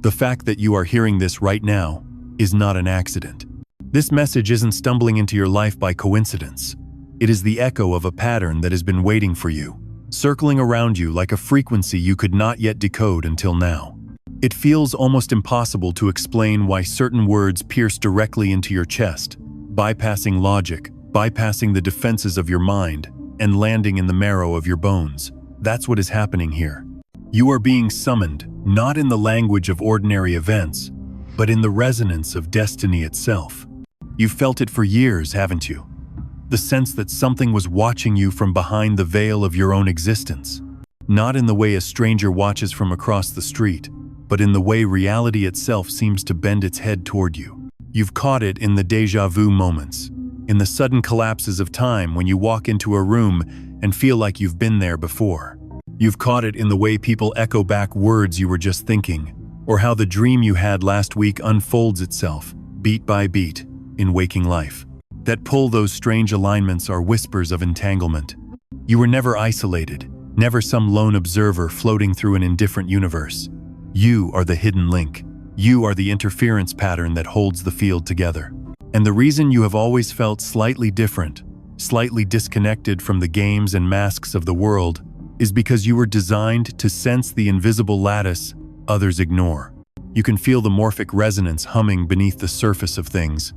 The fact that you are hearing this right now is not an accident. This message isn't stumbling into your life by coincidence. It is the echo of a pattern that has been waiting for you, circling around you like a frequency you could not yet decode until now. It feels almost impossible to explain why certain words pierce directly into your chest, bypassing logic, bypassing the defenses of your mind, and landing in the marrow of your bones. That's what is happening here. You are being summoned, not in the language of ordinary events, but in the resonance of destiny itself. You've felt it for years, haven't you? The sense that something was watching you from behind the veil of your own existence. Not in the way a stranger watches from across the street, but in the way reality itself seems to bend its head toward you. You've caught it in the déjà vu moments, in the sudden collapses of time when you walk into a room and feel like you've been there before. You've caught it in the way people echo back words you were just thinking, or how the dream you had last week unfolds itself, beat by beat, in waking life. That pull, those strange alignments are whispers of entanglement. You were never isolated, never some lone observer floating through an indifferent universe. You are the hidden link. You are the interference pattern that holds the field together. And the reason you have always felt slightly different, slightly disconnected from the games and masks of the world, is because you were designed to sense the invisible lattice others ignore. You can feel the morphic resonance humming beneath the surface of things.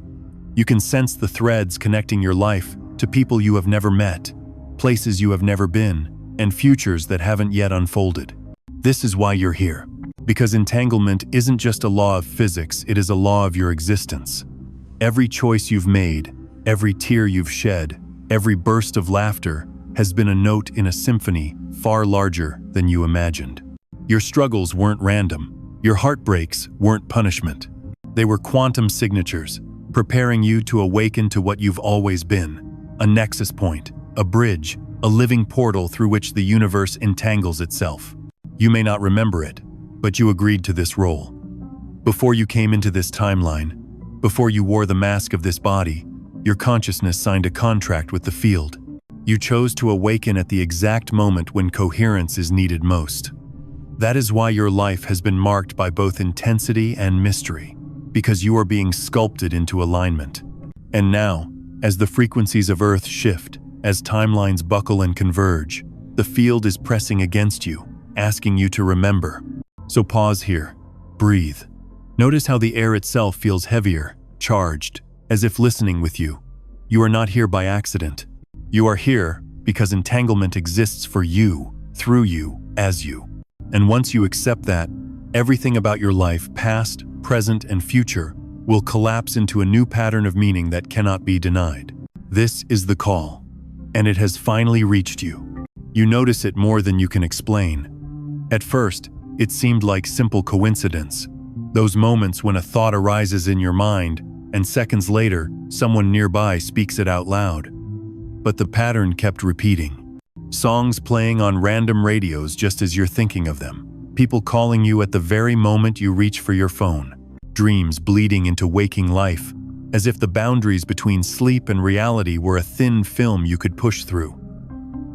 You can sense the threads connecting your life to people you have never met, places you have never been, and futures that haven't yet unfolded. This is why you're here. Because entanglement isn't just a law of physics, it is a law of your existence. Every choice you've made, every tear you've shed, every burst of laughter has been a note in a symphony far larger than you imagined. Your struggles weren't random. Your heartbreaks weren't punishment. They were quantum signatures, preparing you to awaken to what you've always been, a nexus point, a bridge, a living portal through which the universe entangles itself. You may not remember it, but you agreed to this role. Before you came into this timeline, before you wore the mask of this body, your consciousness signed a contract with the field. You chose to awaken at the exact moment when coherence is needed most. That is why your life has been marked by both intensity and mystery, because you are being sculpted into alignment. And now, as the frequencies of Earth shift, as timelines buckle and converge, the field is pressing against you, asking you to remember. So pause here, breathe. Notice how the air itself feels heavier, charged, as if listening with you. You are not here by accident. You are here because entanglement exists for you, through you, as you. And once you accept that, everything about your life, past, present, and future, will collapse into a new pattern of meaning that cannot be denied. This is the call, and it has finally reached you. You notice it more than you can explain. At first, it seemed like simple coincidence. Those moments when a thought arises in your mind, and seconds later, someone nearby speaks it out loud. But the pattern kept repeating. Songs playing on random radios just as you're thinking of them. People calling you at the very moment you reach for your phone. Dreams bleeding into waking life, as if the boundaries between sleep and reality were a thin film you could push through.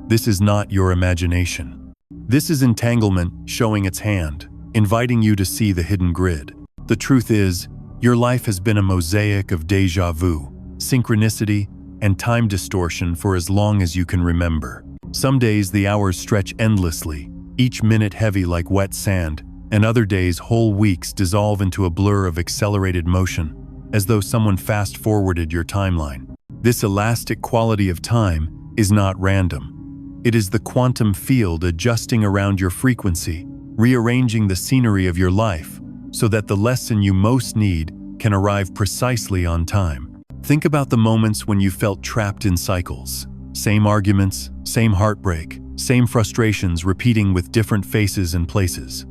This is not your imagination. This is entanglement showing its hand, inviting you to see the hidden grid. The truth is, your life has been a mosaic of déjà vu, synchronicity, and time distortion for as long as you can remember. Some days the hours stretch endlessly, each minute heavy like wet sand, and other days whole weeks dissolve into a blur of accelerated motion, as though someone fast-forwarded your timeline. This elastic quality of time is not random. It is the quantum field adjusting around your frequency, rearranging the scenery of your life, so that the lesson you most need can arrive precisely on time. Think about the moments when you felt trapped in cycles. Same arguments, same heartbreak, same frustrations repeating with different faces and places.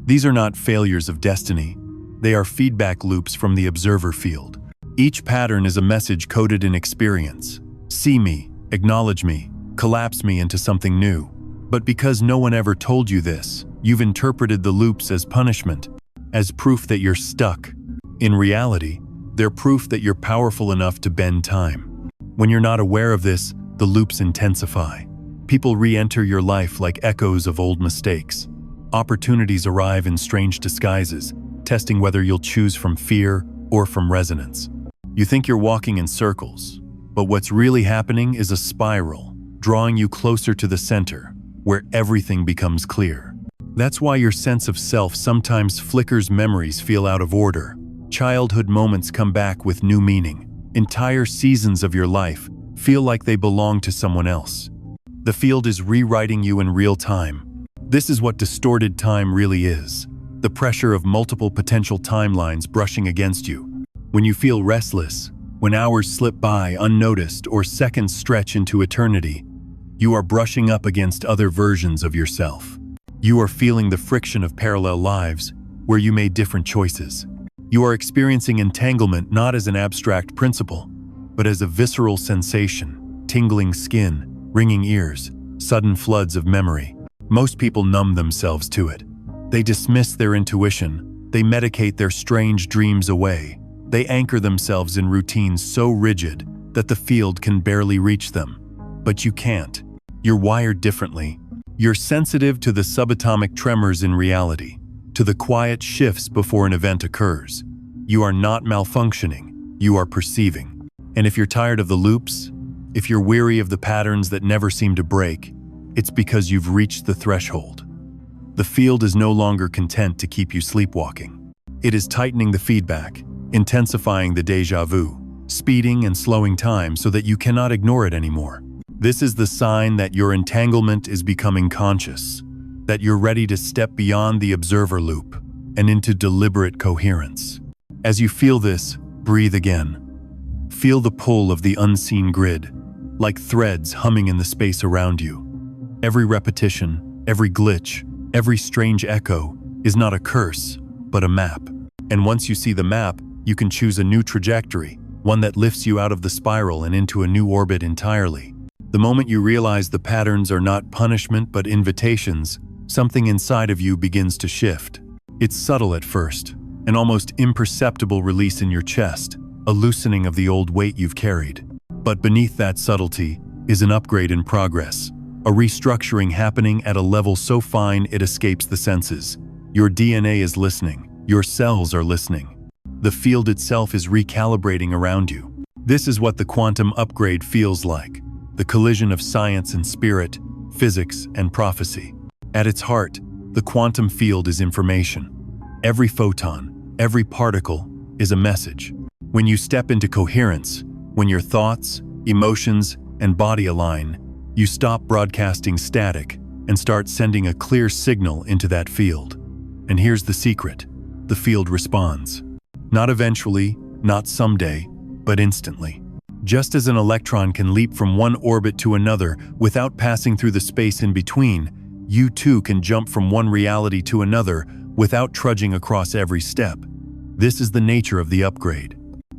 These are not failures of destiny. They are feedback loops from the observer field. Each pattern is a message coded in experience. See me, acknowledge me, collapse me into something new. But because no one ever told you this, you've interpreted the loops as punishment, as proof that you're stuck. In reality, they're proof that you're powerful enough to bend time. When you're not aware of this, the loops intensify. People re-enter your life like echoes of old mistakes. Opportunities arrive in strange disguises, testing whether you'll choose from fear or from resonance. You think you're walking in circles, but what's really happening is a spiral, drawing you closer to the center, where everything becomes clear. That's why your sense of self sometimes flickers, memories feel out of order, childhood moments come back with new meaning, entire seasons of your life feel like they belong to someone else. The field is rewriting you in real time. This is what distorted time really is. The pressure of multiple potential timelines brushing against you. When you feel restless, when hours slip by unnoticed or seconds stretch into eternity, you are brushing up against other versions of yourself. You are feeling the friction of parallel lives where you made different choices. You are experiencing entanglement not as an abstract principle, but as a visceral sensation, tingling skin, ringing ears, sudden floods of memory. Most people numb themselves to it. They dismiss their intuition, they medicate their strange dreams away. They anchor themselves in routines so rigid that the field can barely reach them. But you can't. You're wired differently. You're sensitive to the subatomic tremors in reality, to the quiet shifts before an event occurs. You are not malfunctioning, you are perceiving. And if you're tired of the loops, if you're weary of the patterns that never seem to break, it's because you've reached the threshold. The field is no longer content to keep you sleepwalking. It is tightening the feedback, intensifying the déjà vu, speeding and slowing time so that you cannot ignore it anymore. This is the sign that your entanglement is becoming conscious, that you're ready to step beyond the observer loop and into deliberate coherence. As you feel this, breathe again. Feel the pull of the unseen grid, like threads humming in the space around you. Every repetition, every glitch, every strange echo is not a curse, but a map. And once you see the map, you can choose a new trajectory, one that lifts you out of the spiral and into a new orbit entirely. The moment you realize the patterns are not punishment but invitations, something inside of you begins to shift. It's subtle at first, an almost imperceptible release in your chest, a loosening of the old weight you've carried. But beneath that subtlety is an upgrade in progress, a restructuring happening at a level so fine it escapes the senses. Your DNA is listening, your cells are listening. The field itself is recalibrating around you. This is what the quantum upgrade feels like, the collision of science and spirit, physics and prophecy. At its heart, the quantum field is information. Every photon, every particle is a message. When you step into coherence, when your thoughts, emotions, and body align, you stop broadcasting static and start sending a clear signal into that field. And here's the secret: the field responds. Not eventually, not someday, but instantly. Just as an electron can leap from one orbit to another without passing through the space in between, you too can jump from one reality to another without trudging across every step. This is the nature of the upgrade.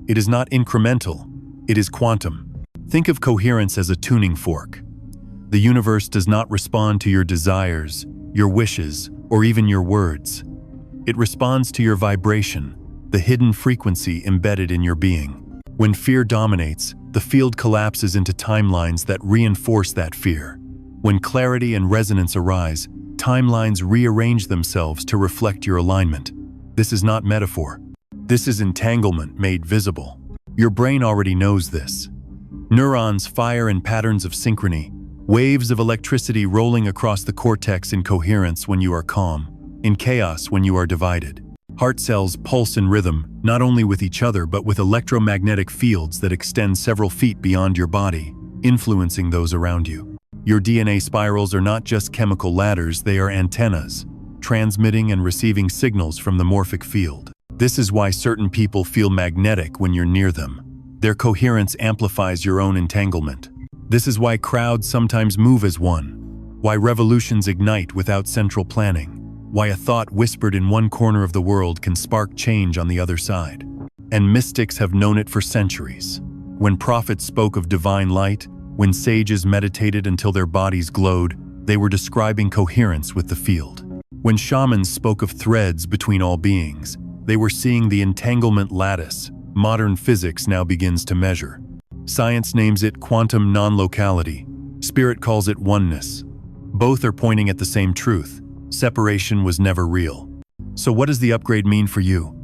It is not incremental, it is quantum. Think of coherence as a tuning fork. The universe does not respond to your desires, your wishes, or even your words. It responds to your vibration, the hidden frequency embedded in your being. When fear dominates, the field collapses into timelines that reinforce that fear. When clarity and resonance arise, timelines rearrange themselves to reflect your alignment. This is not metaphor. This is entanglement made visible. Your brain already knows this. Neurons fire in patterns of synchrony, waves of electricity rolling across the cortex in coherence when you are calm, in chaos when you are divided. Heart cells pulse in rhythm, not only with each other but with electromagnetic fields that extend several feet beyond your body, influencing those around you. Your DNA spirals are not just chemical ladders, they are antennas, transmitting and receiving signals from the morphic field. This is why certain people feel magnetic when you're near them. Their coherence amplifies your own entanglement. This is why crowds sometimes move as one, why revolutions ignite without central planning, why a thought whispered in one corner of the world can spark change on the other side. And mystics have known it for centuries. When prophets spoke of divine light, when sages meditated until their bodies glowed, they were describing coherence with the field. When shamans spoke of threads between all beings, they were seeing the entanglement lattice modern physics now begins to measure. Science names it quantum non-locality. Spirit calls it oneness. Both are pointing at the same truth. Separation was never real. So what does the upgrade mean for you?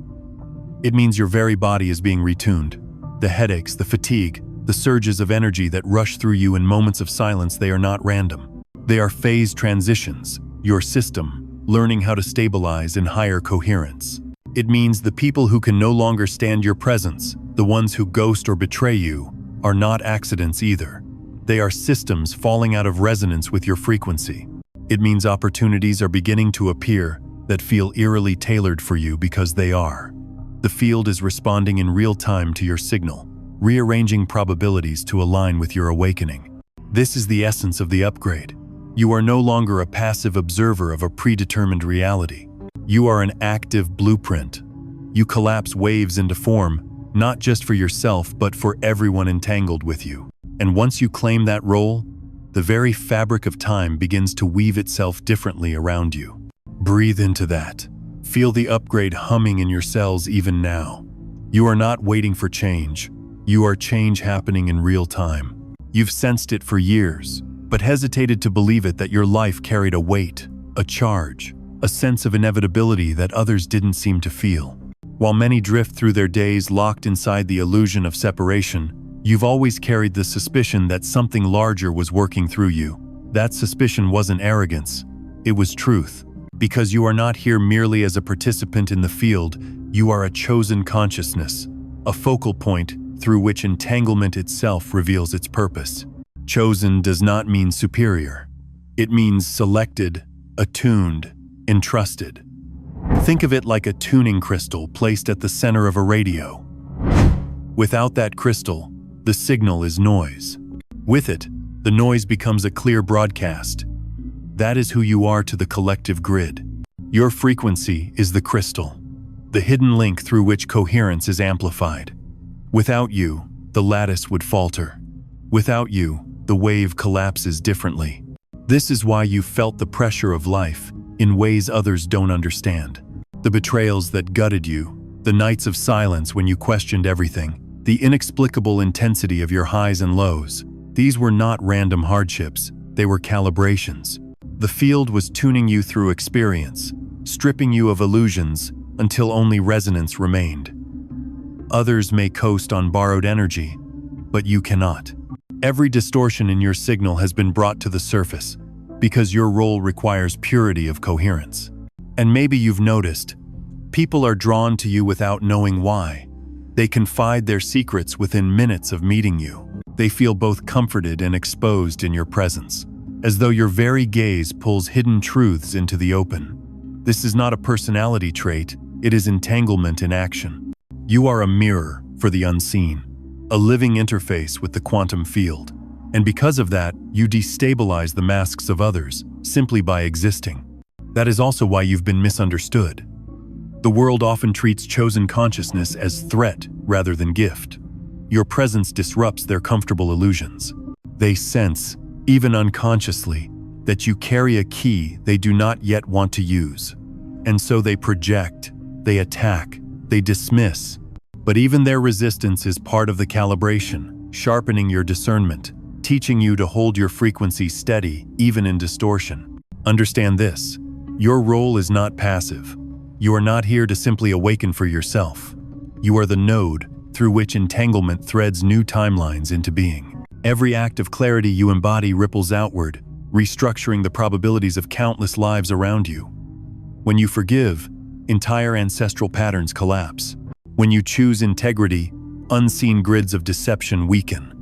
It means your very body is being retuned. The headaches, the fatigue, the surges of energy that rush through you in moments of silence, they are not random. They are phase transitions, your system, learning how to stabilize in higher coherence. It means the people who can no longer stand your presence, the ones who ghost or betray you, are not accidents either. They are systems falling out of resonance with your frequency. It means opportunities are beginning to appear that feel eerily tailored for you because they are. The field is responding in real time to your signal, rearranging probabilities to align with your awakening. This is the essence of the upgrade. You are no longer a passive observer of a predetermined reality. You are an active blueprint. You collapse waves into form, not just for yourself, but for everyone entangled with you. And once you claim that role, the very fabric of time begins to weave itself differently around you. Breathe into that. Feel the upgrade humming in your cells even now. You are not waiting for change. You are change happening in real time. You've sensed it for years, but hesitated to believe it that your life carried a weight, a charge, a sense of inevitability that others didn't seem to feel. While many drift through their days locked inside the illusion of separation, you've always carried the suspicion that something larger was working through you. That suspicion wasn't arrogance, it was truth. Because you are not here merely as a participant in the field, you are a chosen consciousness, a focal point through which entanglement itself reveals its purpose. Chosen does not mean superior. It means selected, attuned, entrusted. Think of it like a tuning crystal placed at the center of a radio. Without that crystal, the signal is noise. With it, the noise becomes a clear broadcast. That is who you are to the collective grid. Your frequency is the crystal, the hidden link through which coherence is amplified. Without you, the lattice would falter. Without you, the wave collapses differently. This is why you felt the pressure of life in ways others don't understand. The betrayals that gutted you, the nights of silence when you questioned everything, the inexplicable intensity of your highs and lows. These were not random hardships, they were calibrations. The field was tuning you through experience, stripping you of illusions until only resonance remained. Others may coast on borrowed energy, but you cannot. Every distortion in your signal has been brought to the surface because your role requires purity of coherence. And maybe you've noticed, people are drawn to you without knowing why. They confide their secrets within minutes of meeting you. They feel both comforted and exposed in your presence, as though your very gaze pulls hidden truths into the open. This is not a personality trait, it is entanglement in action. You are a mirror for the unseen, a living interface with the quantum field. And because of that, you destabilize the masks of others simply by existing. That is also why you've been misunderstood. The world often treats chosen consciousness as threat rather than gift. Your presence disrupts their comfortable illusions. They sense, even unconsciously, that you carry a key they do not yet want to use. And so they project, they attack, they dismiss. But even their resistance is part of the calibration, sharpening your discernment, teaching you to hold your frequency steady, even in distortion. Understand this, your role is not passive. You are not here to simply awaken for yourself. You are the node through which entanglement threads new timelines into being. Every act of clarity you embody ripples outward, restructuring the probabilities of countless lives around you. When you forgive, entire ancestral patterns collapse. When you choose integrity, unseen grids of deception weaken.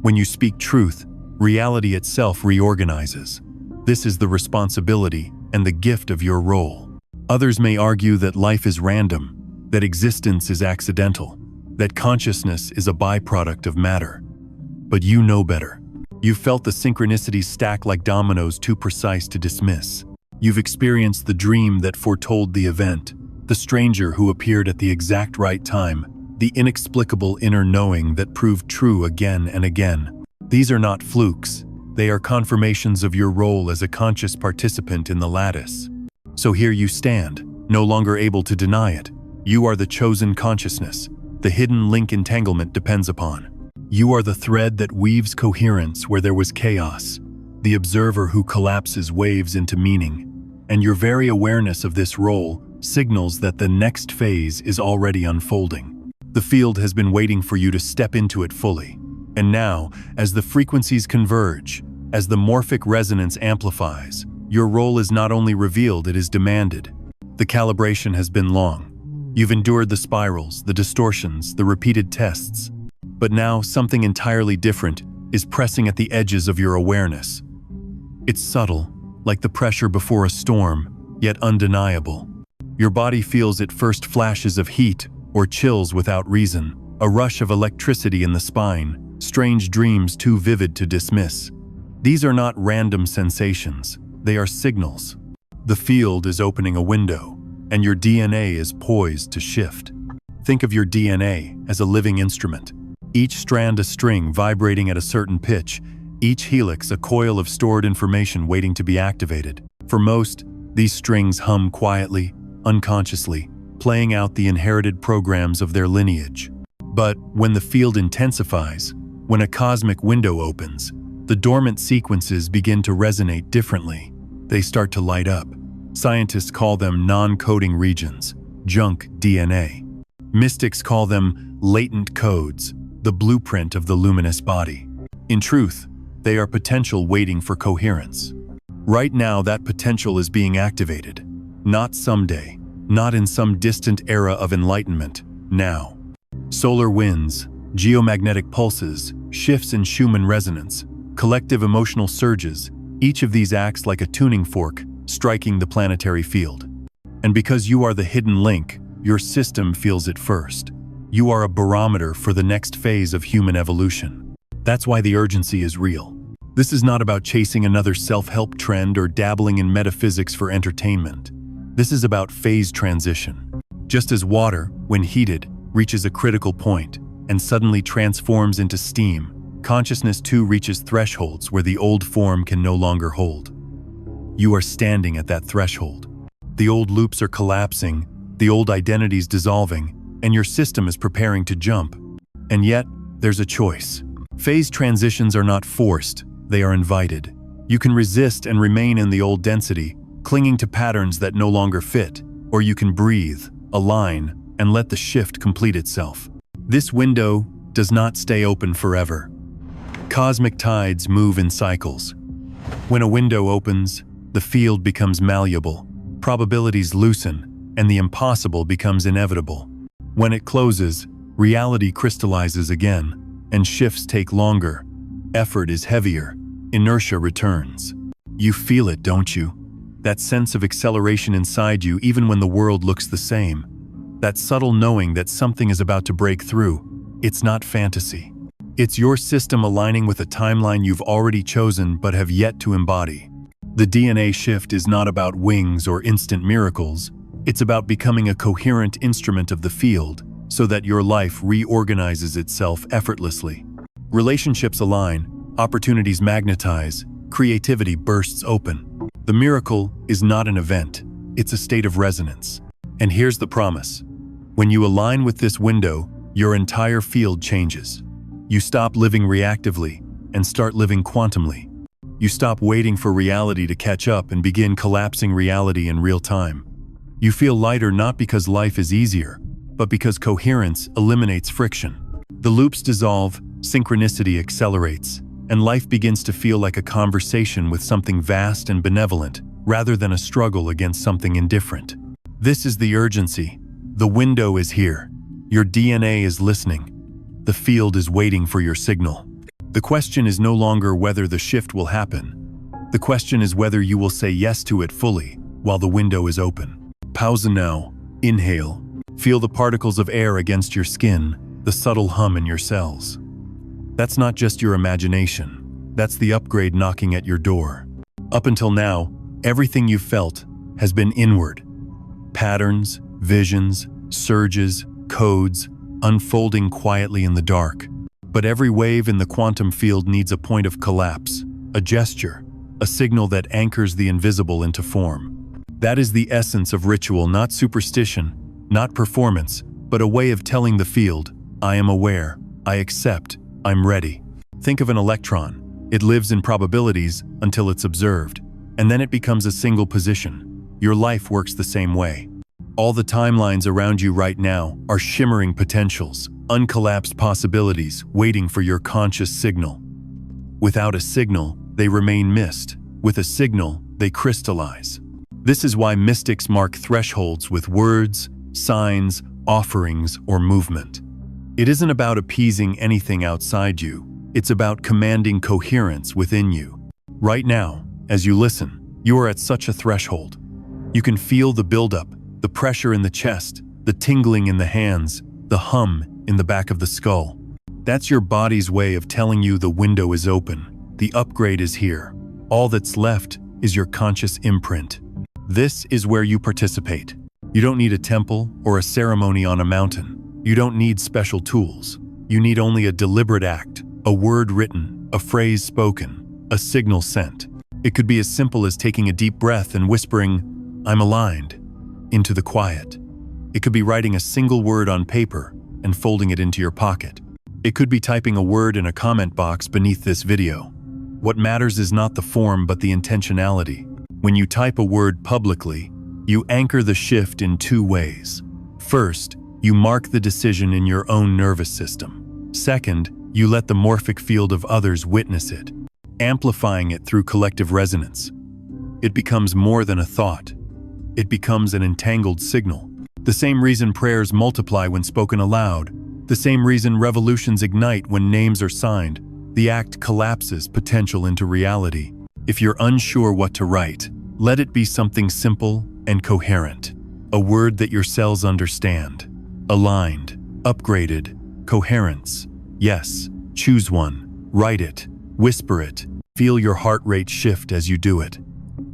When you speak truth, reality itself reorganizes. This is the responsibility and the gift of your role. Others may argue that life is random, that existence is accidental, that consciousness is a byproduct of matter. But you know better. You've felt the synchronicities stack like dominoes too precise to dismiss. You've experienced the dream that foretold the event, the stranger who appeared at the exact right time, the inexplicable inner knowing that proved true again and again. These are not flukes. They are confirmations of your role as a conscious participant in the lattice. So here you stand, no longer able to deny it. You are the chosen consciousness, the hidden link entanglement depends upon. You are the thread that weaves coherence where there was chaos, the observer who collapses waves into meaning. And your very awareness of this role signals that the next phase is already unfolding. The field has been waiting for you to step into it fully. And now, as the frequencies converge, as the morphic resonance amplifies, your role is not only revealed, it is demanded. The calibration has been long. You've endured the spirals, the distortions, the repeated tests. But now something entirely different is pressing at the edges of your awareness. It's subtle, like the pressure before a storm, yet undeniable. Your body feels at first flashes of heat or chills without reason, a rush of electricity in the spine, strange dreams too vivid to dismiss. These are not random sensations, they are signals. The field is opening a window, and your DNA is poised to shift. Think of your DNA as a living instrument. Each strand a string vibrating at a certain pitch, each helix a coil of stored information waiting to be activated. For most, these strings hum quietly, unconsciously, playing out the inherited programs of their lineage. But when the field intensifies, when a cosmic window opens, the dormant sequences begin to resonate differently. They start to light up. Scientists call them non-coding regions, junk DNA. Mystics call them latent codes, the blueprint of the luminous body. In truth, they are potential waiting for coherence. Right now, that potential is being activated. Not someday, not in some distant era of enlightenment, now. Solar winds, geomagnetic pulses, shifts in Schumann resonance, collective emotional surges, each of these acts like a tuning fork, striking the planetary field. And because you are the hidden link, your system feels it first. You are a barometer for the next phase of human evolution. That's why the urgency is real. This is not about chasing another self-help trend or dabbling in metaphysics for entertainment. This is about phase transition. Just as water, when heated, reaches a critical point and suddenly transforms into steam, consciousness too reaches thresholds where the old form can no longer hold. You are standing at that threshold. The old loops are collapsing, the old identities dissolving, and your system is preparing to jump. And yet, there's a choice. Phase transitions are not forced, they are invited. You can resist and remain in the old density, clinging to patterns that no longer fit, or you can breathe, align, and let the shift complete itself. This window does not stay open forever. Cosmic tides move in cycles. When a window opens, the field becomes malleable, probabilities loosen, and the impossible becomes inevitable. When it closes, reality crystallizes again, and shifts take longer. Effort is heavier, inertia returns. You feel it, don't you? That sense of acceleration inside you even when the world looks the same. That subtle knowing that something is about to break through. It's not fantasy. It's your system aligning with a timeline you've already chosen but have yet to embody. The DNA shift is not about wings or instant miracles. It's about becoming a coherent instrument of the field so that your life reorganizes itself effortlessly. Relationships align, opportunities magnetize, creativity bursts open. The miracle is not an event, it's a state of resonance. And here's the promise. When you align with this window, your entire field changes. You stop living reactively and start living quantumly. You stop waiting for reality to catch up and begin collapsing reality in real time. You feel lighter not because life is easier, but because coherence eliminates friction. The loops dissolve, synchronicity accelerates, and life begins to feel like a conversation with something vast and benevolent, rather than a struggle against something indifferent. This is the urgency. The window is here. Your DNA is listening. The field is waiting for your signal. The question is no longer whether the shift will happen. The question is whether you will say yes to it fully while the window is open. Pause now. Inhale. Feel the particles of air against your skin, the subtle hum in your cells. That's not just your imagination. That's the upgrade knocking at your door. Up until now, everything you felt has been inward. Patterns, visions, surges, codes, unfolding quietly in the dark. But every wave in the quantum field needs a point of collapse, a gesture, a signal that anchors the invisible into form. That is the essence of ritual, not superstition, not performance, but a way of telling the field, I am aware, I accept, I'm ready. Think of an electron. It lives in probabilities until it's observed, and then it becomes a single position. Your life works the same way. All the timelines around you right now are shimmering potentials, uncollapsed possibilities waiting for your conscious signal. Without a signal, they remain mist. With a signal, they crystallize. This is why mystics mark thresholds with words, signs, offerings, or movement. It isn't about appeasing anything outside you. It's about commanding coherence within you. Right now, as you listen, you are at such a threshold. You can feel the buildup, the pressure in the chest, the tingling in the hands, the hum in the back of the skull. That's your body's way of telling you the window is open. The upgrade is here. All that's left is your conscious imprint. This is where you participate. You don't need a temple or a ceremony on a mountain. You don't need special tools. You need only a deliberate act, a word written, a phrase spoken, a signal sent. It could be as simple as taking a deep breath and whispering, "I'm aligned," into the quiet. It could be writing a single word on paper and folding it into your pocket. It could be typing a word in a comment box beneath this video. What matters is not the form but the intentionality. When you type a word publicly, you anchor the shift in two ways. First, you mark the decision in your own nervous system. Second, you let the morphic field of others witness it, amplifying it through collective resonance. It becomes more than a thought. It becomes an entangled signal. The same reason prayers multiply when spoken aloud, the same reason revolutions ignite when names are signed. The act collapses potential into reality. If you're unsure what to write, let it be something simple and coherent. A word that your cells understand. Aligned, upgraded, coherence. Yes, choose one. Write it, whisper it, feel your heart rate shift as you do it.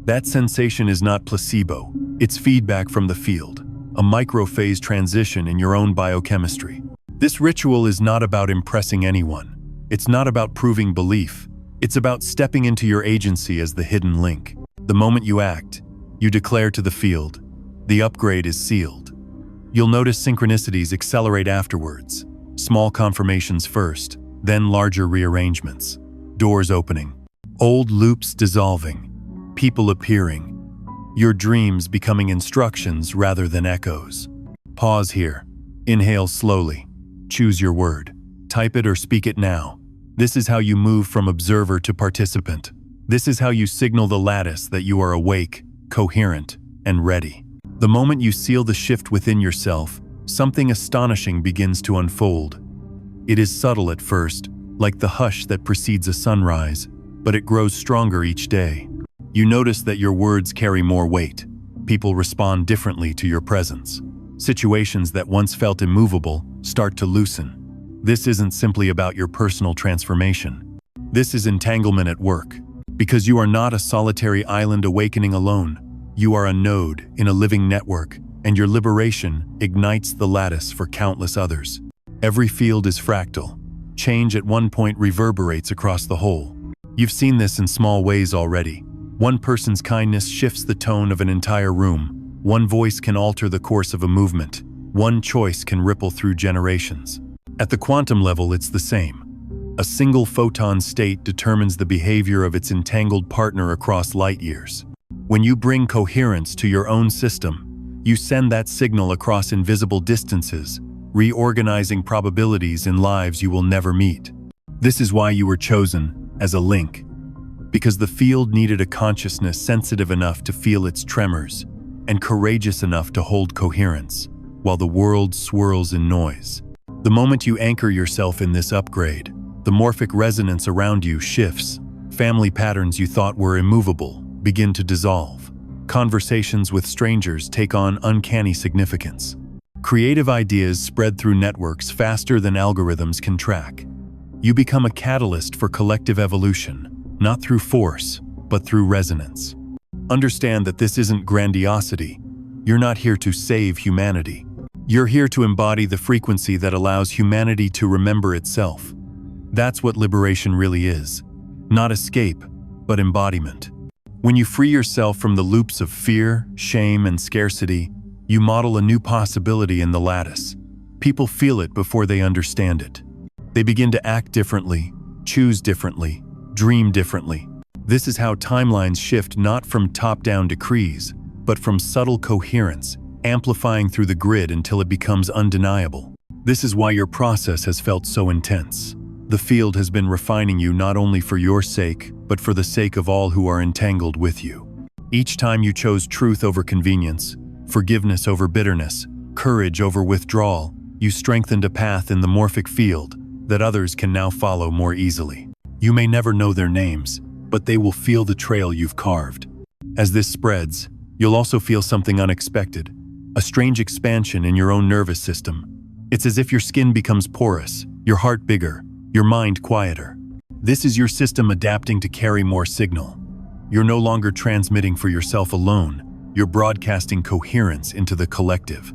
That sensation is not placebo. It's feedback from the field, a microphase transition in your own biochemistry. This ritual is not about impressing anyone. It's not about proving belief. It's about stepping into your agency as the hidden link. The moment you act, you declare to the field, the upgrade is sealed. You'll notice synchronicities accelerate afterwards. Small confirmations first, then larger rearrangements. Doors opening, old loops dissolving, people appearing. Your dreams becoming instructions rather than echoes. Pause here. Inhale slowly. Choose your word. Type it or speak it now. This is how you move from observer to participant. This is how you signal the lattice that you are awake, coherent, and ready. The moment you seal the shift within yourself, something astonishing begins to unfold. It is subtle at first, like the hush that precedes a sunrise, but it grows stronger each day. You notice that your words carry more weight. People respond differently to your presence. Situations that once felt immovable start to loosen. This isn't simply about your personal transformation. This is entanglement at work. Because you are not a solitary island awakening alone. You are a node in a living network, and your liberation ignites the lattice for countless others. Every field is fractal. Change at one point reverberates across the whole. You've seen this in small ways already. One person's kindness shifts the tone of an entire room. One voice can alter the course of a movement. One choice can ripple through generations. At the quantum level, it's the same. A single photon state determines the behavior of its entangled partner across light years. When you bring coherence to your own system, you send that signal across invisible distances, reorganizing probabilities in lives you will never meet. This is why you were chosen as a link. Because the field needed a consciousness sensitive enough to feel its tremors and courageous enough to hold coherence, while the world swirls in noise. The moment you anchor yourself in this upgrade, the morphic resonance around you shifts. Family patterns you thought were immovable begin to dissolve. Conversations with strangers take on uncanny significance. Creative ideas spread through networks faster than algorithms can track. You become a catalyst for collective evolution, not through force, but through resonance. Understand that this isn't grandiosity. You're not here to save humanity. You're here to embody the frequency that allows humanity to remember itself. That's what liberation really is. Not escape, but embodiment. When you free yourself from the loops of fear, shame, and scarcity, you model a new possibility in the lattice. People feel it before they understand it. They begin to act differently, choose differently, dream differently. This is how timelines shift not from top-down decrees, but from subtle coherence amplifying through the grid until it becomes undeniable. This is why your process has felt so intense. The field has been refining you not only for your sake, but for the sake of all who are entangled with you. Each time you chose truth over convenience, forgiveness over bitterness, courage over withdrawal, you strengthened a path in the morphic field that others can now follow more easily. You may never know their names, but they will feel the trail you've carved. As this spreads, you'll also feel something unexpected, a strange expansion in your own nervous system. It's as if your skin becomes porous, your heart bigger, your mind quieter. This is your system adapting to carry more signal. You're no longer transmitting for yourself alone, you're broadcasting coherence into the collective.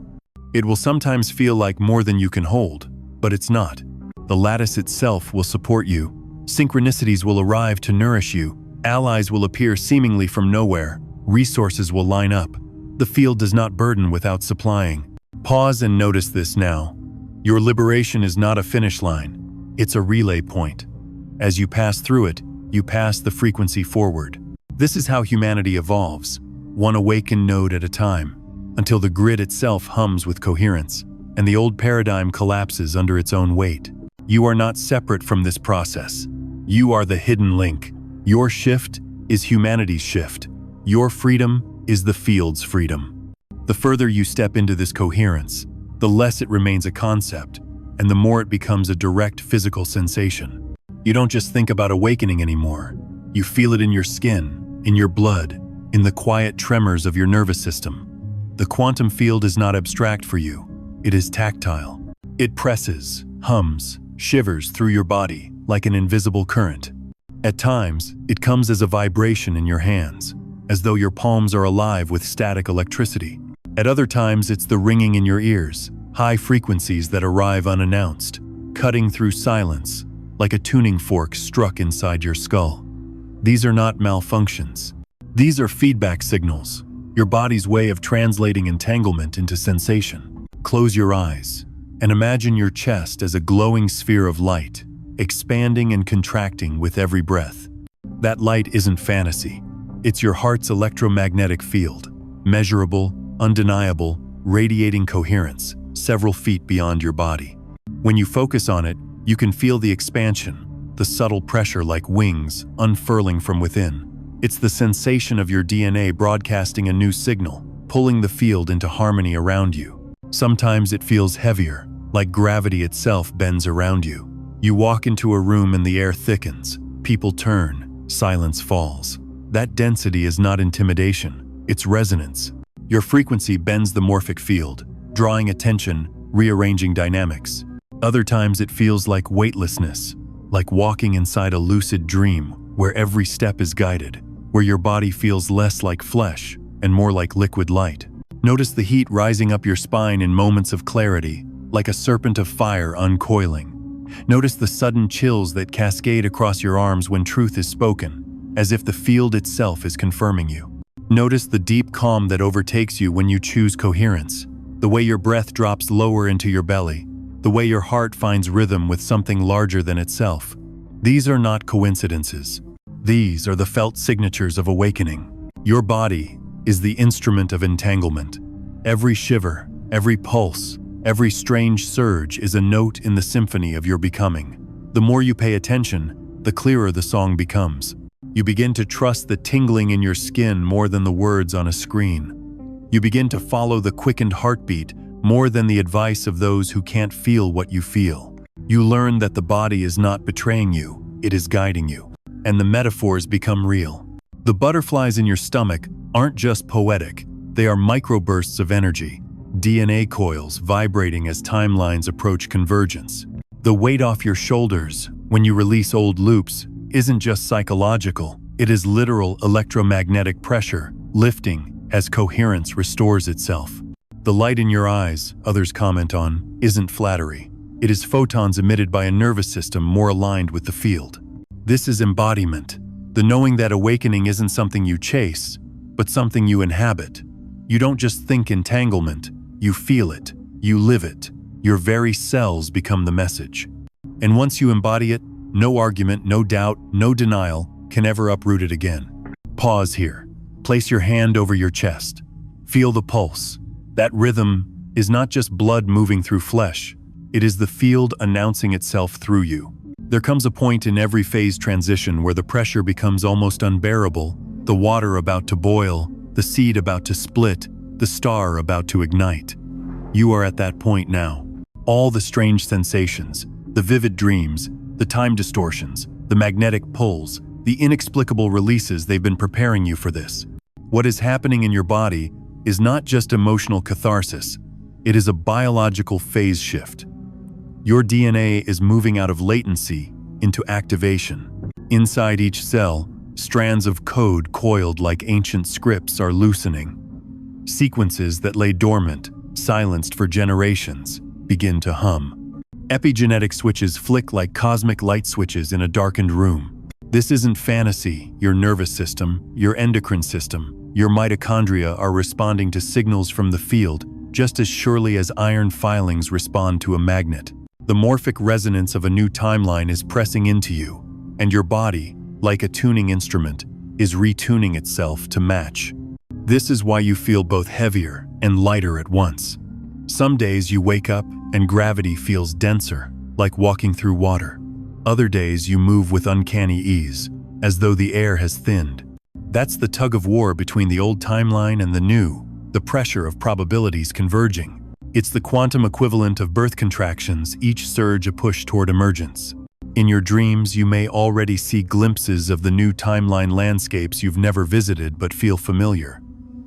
It will sometimes feel like more than you can hold, but it's not. The lattice itself will support you. Synchronicities will arrive to nourish you. Allies will appear seemingly from nowhere. Resources will line up. The field does not burden without supplying. Pause and notice this now. Your liberation is not a finish line. It's a relay point. As you pass through it, you pass the frequency forward. This is how humanity evolves, one awakened node at a time, until the grid itself hums with coherence, and the old paradigm collapses under its own weight. You are not separate from this process. You are the hidden link. Your shift is humanity's shift. Your freedom is the field's freedom. The further you step into this coherence, the less it remains a concept, and the more it becomes a direct physical sensation. You don't just think about awakening anymore. You feel it in your skin, in your blood, in the quiet tremors of your nervous system. The quantum field is not abstract for you. It is tactile. It presses, hums, shivers through your body like an invisible current. At times, it comes as a vibration in your hands, as though your palms are alive with static electricity. At other times, it's the ringing in your ears, high frequencies that arrive unannounced, cutting through silence, like a tuning fork struck inside your skull. These are not malfunctions. These are feedback signals, your body's way of translating entanglement into sensation. Close your eyes and imagine your chest as a glowing sphere of light, expanding and contracting with every breath. That light isn't fantasy. It's your heart's electromagnetic field, measurable, undeniable, radiating coherence, several feet beyond your body. When you focus on it, you can feel the expansion, the subtle pressure like wings unfurling from within. It's the sensation of your DNA broadcasting a new signal, pulling the field into harmony around you. Sometimes it feels heavier, like gravity itself bends around you. You walk into a room and the air thickens. People turn, silence falls. That density is not intimidation, it's resonance. Your frequency bends the morphic field, drawing attention, rearranging dynamics. Other times it feels like weightlessness, like walking inside a lucid dream where every step is guided, where your body feels less like flesh and more like liquid light. Notice the heat rising up your spine in moments of clarity, like a serpent of fire uncoiling. Notice the sudden chills that cascade across your arms when truth is spoken, as if the field itself is confirming you. Notice the deep calm that overtakes you when you choose coherence, the way your breath drops lower into your belly, the way your heart finds rhythm with something larger than itself. These are not coincidences. These are the felt signatures of awakening. Your body is the instrument of entanglement. Every shiver, every pulse, every strange surge is a note in the symphony of your becoming. The more you pay attention, the clearer the song becomes. You begin to trust the tingling in your skin more than the words on a screen. You begin to follow the quickened heartbeat more than the advice of those who can't feel what you feel. You learn that the body is not betraying you, it is guiding you. And the metaphors become real. The butterflies in your stomach aren't just poetic, they are microbursts of energy, DNA coils vibrating as timelines approach convergence. The weight off your shoulders when you release old loops isn't just psychological, it is literal electromagnetic pressure lifting as coherence restores itself. The light in your eyes, others comment on, isn't flattery. It is photons emitted by a nervous system more aligned with the field. This is embodiment, the knowing that awakening isn't something you chase, but something you inhabit. You don't just think entanglement, you feel it, you live it. Your very cells become the message. And once you embody it, no argument, no doubt, no denial can ever uproot it again. Pause here. Place your hand over your chest. Feel the pulse. That rhythm is not just blood moving through flesh, it is the field announcing itself through you. There comes a point in every phase transition where the pressure becomes almost unbearable, the water about to boil, the seed about to split, the star about to ignite. You are at that point now. All the strange sensations, the vivid dreams, the time distortions, the magnetic pulls, the inexplicable releases, they've been preparing you for this. What is happening in your body is not just emotional catharsis, it is a biological phase shift. Your DNA is moving out of latency into activation. Inside each cell, strands of code coiled like ancient scripts are loosening. Sequences that lay dormant, silenced for generations, begin to hum. Epigenetic switches flick like cosmic light switches in a darkened room. This isn't fantasy. Your nervous system, your endocrine system, your mitochondria are responding to signals from the field just as surely as iron filings respond to a magnet. The morphic resonance of a new timeline is pressing into you, and your body, like a tuning instrument, is retuning itself to match. This is why you feel both heavier and lighter at once. Some days you wake up and gravity feels denser, like walking through water. Other days you move with uncanny ease, as though the air has thinned. That's the tug of war between the old timeline and the new, the pressure of probabilities converging. It's the quantum equivalent of birth contractions, each surge a push toward emergence. In your dreams, you may already see glimpses of the new timeline landscapes you've never visited but feel familiar.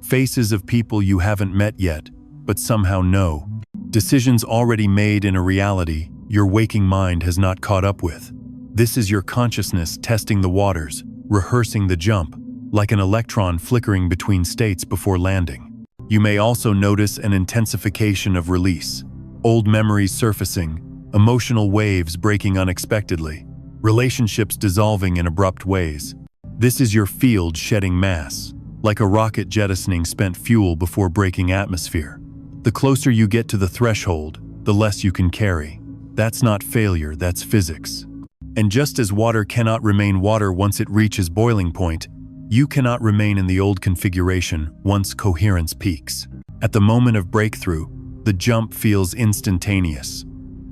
Faces of people you haven't met yet, but somehow know. Decisions already made in a reality your waking mind has not caught up with. This is your consciousness testing the waters, rehearsing the jump, like an electron flickering between states before landing. You may also notice an intensification of release, old memories surfacing, emotional waves breaking unexpectedly, relationships dissolving in abrupt ways. This is your field shedding mass, like a rocket jettisoning spent fuel before breaking atmosphere. The closer you get to the threshold, the less you can carry. That's not failure, that's physics. And just as water cannot remain water once it reaches boiling point, you cannot remain in the old configuration once coherence peaks. At the moment of breakthrough, the jump feels instantaneous.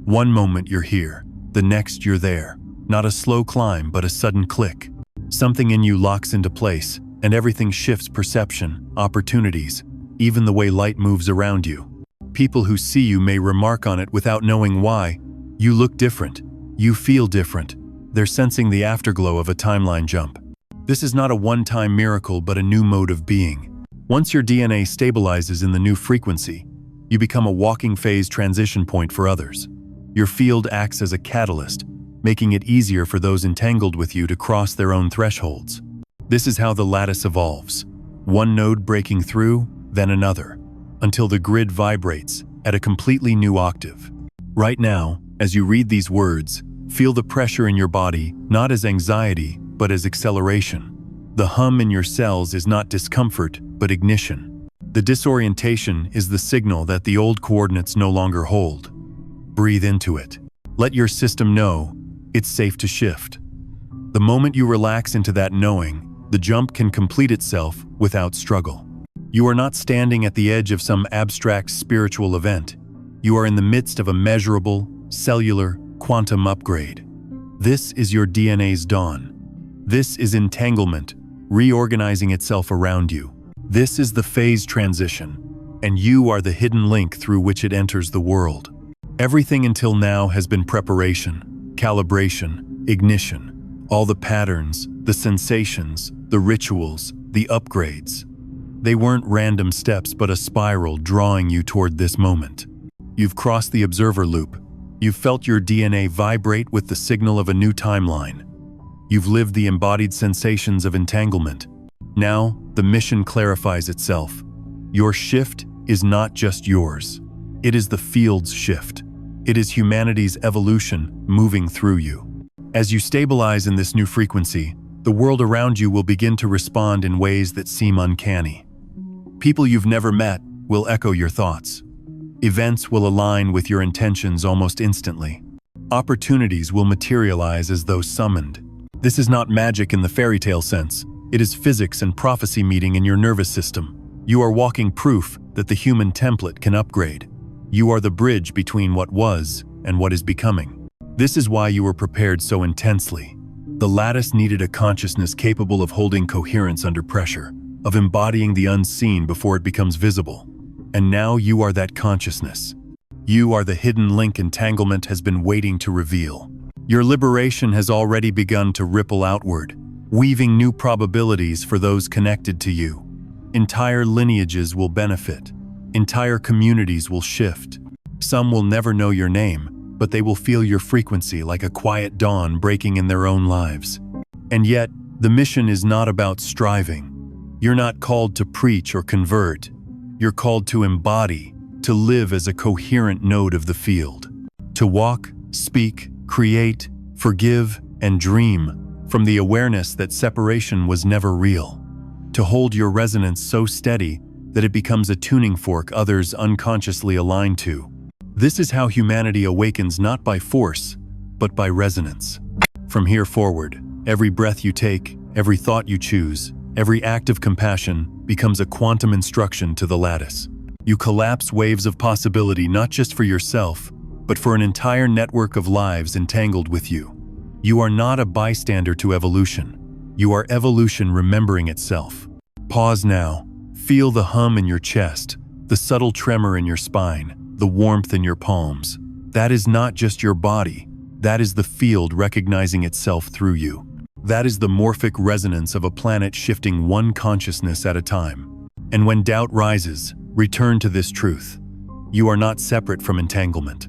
One moment you're here, the next you're there. Not a slow climb, but a sudden click. Something in you locks into place, and everything shifts: perception, opportunities, even the way light moves around you. People who see you may remark on it without knowing why. You look different. You feel different. They're sensing the afterglow of a timeline jump. This is not a one-time miracle, but a new mode of being. Once your DNA stabilizes in the new frequency, you become a walking phase transition point for others. Your field acts as a catalyst, making it easier for those entangled with you to cross their own thresholds. This is how the lattice evolves. One node breaking through, then another, until the grid vibrates at a completely new octave. Right now, as you read these words, feel the pressure in your body, not as anxiety, but as acceleration. The hum in your cells is not discomfort, but ignition. The disorientation is the signal that the old coordinates no longer hold. Breathe into it. Let your system know it's safe to shift. The moment you relax into that knowing, the jump can complete itself without struggle. You are not standing at the edge of some abstract spiritual event. You are in the midst of a measurable, cellular, quantum upgrade. This is your DNA's dawn. This is entanglement, reorganizing itself around you. This is the phase transition, and you are the hidden link through which it enters the world. Everything until now has been preparation, calibration, ignition. All the patterns, the sensations, the rituals, the upgrades. They weren't random steps, but a spiral drawing you toward this moment. You've crossed the observer loop. You've felt your DNA vibrate with the signal of a new timeline. You've lived the embodied sensations of entanglement. Now, the mission clarifies itself. Your shift is not just yours. It is the field's shift. It is humanity's evolution moving through you. As you stabilize in this new frequency, the world around you will begin to respond in ways that seem uncanny. People you've never met will echo your thoughts. Events will align with your intentions almost instantly. Opportunities will materialize as though summoned. This is not magic in the fairy tale sense. It is physics and prophecy meeting in your nervous system. You are walking proof that the human template can upgrade. You are the bridge between what was and what is becoming. This is why you were prepared so intensely. The lattice needed a consciousness capable of holding coherence under pressure, of embodying the unseen before it becomes visible. And now you are that consciousness. You are the hidden link entanglement has been waiting to reveal. Your liberation has already begun to ripple outward, weaving new probabilities for those connected to you. Entire lineages will benefit. Entire communities will shift. Some will never know your name, but they will feel your frequency like a quiet dawn breaking in their own lives. And yet, the mission is not about striving. You're not called to preach or convert. You're called to embody, to live as a coherent node of the field. To walk, speak, create, forgive, and dream from the awareness that separation was never real. To hold your resonance so steady that it becomes a tuning fork others unconsciously align to. This is how humanity awakens not by force, but by resonance. From here forward, every breath you take, every thought you choose, every act of compassion becomes a quantum instruction to the lattice. You collapse waves of possibility not just for yourself, but for an entire network of lives entangled with you. You are not a bystander to evolution. You are evolution remembering itself. Pause now. Feel the hum in your chest, the subtle tremor in your spine, the warmth in your palms. That is not just your body. That is the field recognizing itself through you. That is the morphic resonance of a planet shifting one consciousness at a time. And when doubt rises, return to this truth. You are not separate from entanglement.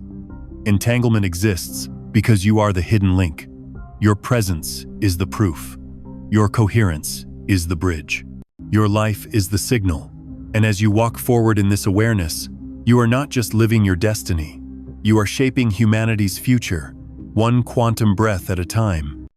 Entanglement exists because you are the hidden link. Your presence is the proof. Your coherence is the bridge. Your life is the signal. And as you walk forward in this awareness, you are not just living your destiny. You are shaping humanity's future, one quantum breath at a time.